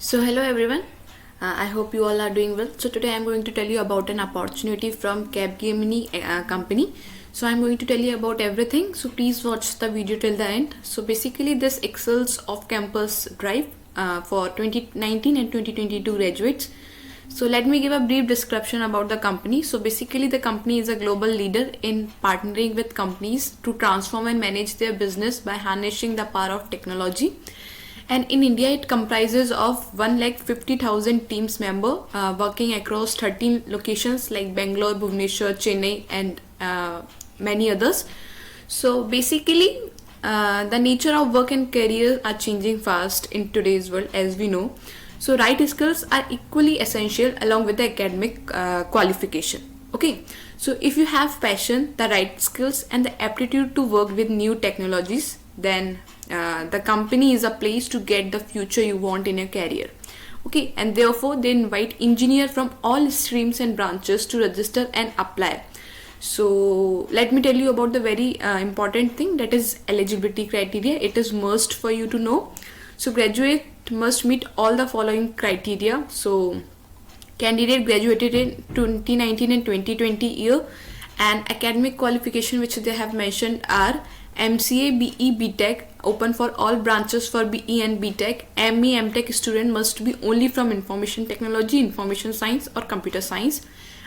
So hello everyone. I hope you all are doing well. So today I'm going to tell you about an opportunity from Capgemini company. So I'm going to tell you about everything. So please watch the video till the end. So basically this excels off-campus drive for 2019 and 2022 graduates. So let me give a brief description about the company. So basically the company is a global leader in partnering with companies to transform and manage their business by harnessing the power of technology. And in India, it comprises of 1,50,000 teams member working across 13 locations like Bangalore, Bhubaneswar, Chennai, and many others. So basically, the nature of work and career are changing fast in today's world, as we know. So right skills are equally essential along with the academic qualification. Okay, so if you have passion, the right skills, and the aptitude to work with new technologies, then the company is a place to get the future you want in your career. Okay, and therefore they invite engineers from all streams and branches to register and apply. So let me tell you about the very important thing, that is eligibility criteria. It is must for you to know. So graduate must meet all the following criteria. So candidate graduated in 2019 and 2020 year, and academic qualification which they have mentioned are MCA, BE, BTech, open for all branches for BE and BTech. ME, MTech student must be only from information technology, information science or computer science,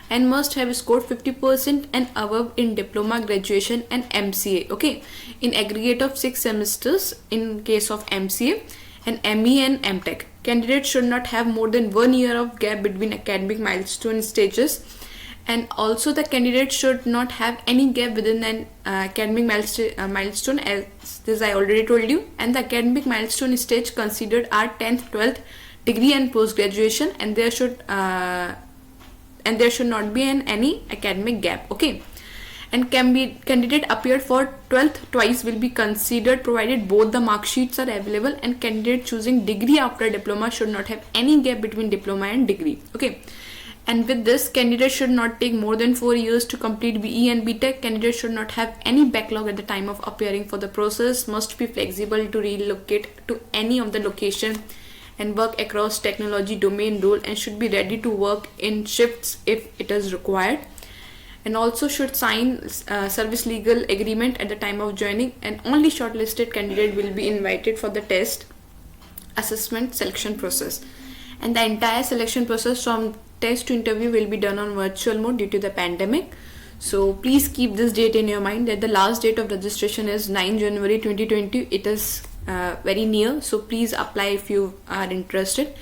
and must have scored 50% and above in diploma, graduation and MCA. Okay, in aggregate of 6 semesters in case of MCA, and ME and MTech. Candidates should not have more than 1 year of gap between academic milestone stages, and also the candidate should not have any gap within an academic milestone, as this I already told you. And the academic milestone stage considered are 10th, 12th degree and post graduation, and there should not be any academic gap. Okay, and candidate appeared for 12th twice will be considered provided both the mark sheets are available, and candidate choosing degree after diploma should not have any gap between diploma and degree. Okay, and with this, candidate should not take more than 4 years to complete BE and BTech. Candidate should not have any backlog at the time of appearing for the process, must be flexible to relocate to any of the location and work across technology domain role, and should be ready to work in shifts if it is required, and also should sign service legal agreement at the time of joining. And only shortlisted candidate will be invited for the test, assessment, selection process, and the entire selection process from test to interview will be done on virtual mode due to the pandemic. So please keep this date in your mind, that the last date of registration is 9 January 2020. It is very near, so please apply if you are interested.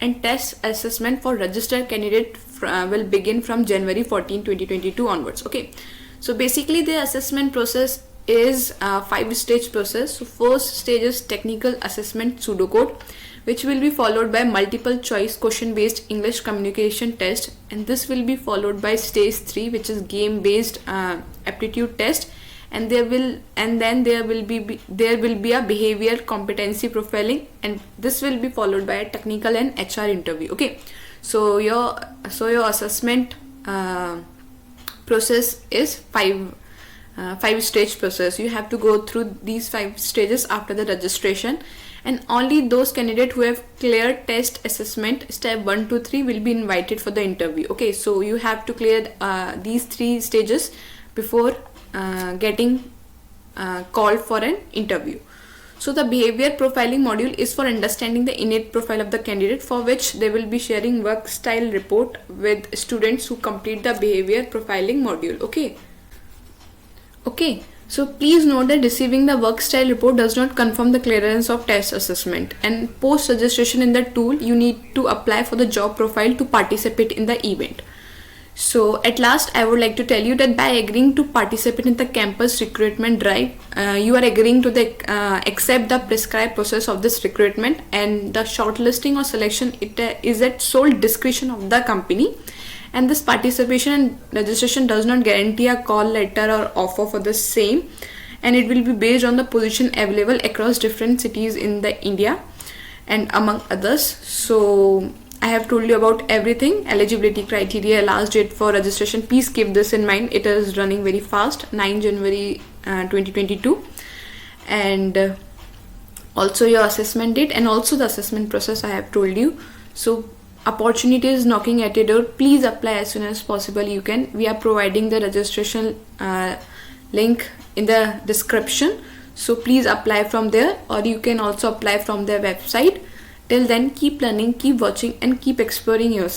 And test assessment for registered candidate will begin from January 14, 2022 onwards. Okay, so basically the assessment process is a 5-stage process. So first stage is technical assessment pseudocode, which will be followed by multiple choice question based English communication test, and this will be followed by stage 3, which is game based aptitude test, and there will be a behavior competency profiling, and this will be followed by a technical and HR interview. Okay, so your assessment process is 5-stage process. You have to go through these 5 stages after the registration, and only those candidates who have cleared test assessment step 1 to 3 will be invited for the interview. Okay, so you have to clear these 3 stages before getting called for an interview. So the behavior profiling module is for understanding the innate profile of the candidate, for which they will be sharing work style report with students who complete the behavior profiling module. Okay, so please note that receiving the work style report does not confirm the clearance of test assessment, and post registration in the tool you need to apply for the job profile to participate in the event. So at last, I would like to tell you that by agreeing to participate in the campus recruitment drive, you are agreeing to accept the prescribed process of this recruitment, and the shortlisting or selection is at sole discretion of the company. And this participation and registration does not guarantee a call letter or offer for the same, and it will be based on the position available across different cities in the India and among others. So I have told you about everything. Eligibility criteria, last date for registration, please keep this in mind. It is running very fast, 9 January 2022, and also your assessment date, and also the assessment process I have told you. So opportunity is knocking at your door. Please apply as soon as possible you can. We are providing the registration link in the description, so please apply from there, or you can also apply from their website. Till then, keep learning, keep watching, and keep exploring yourself.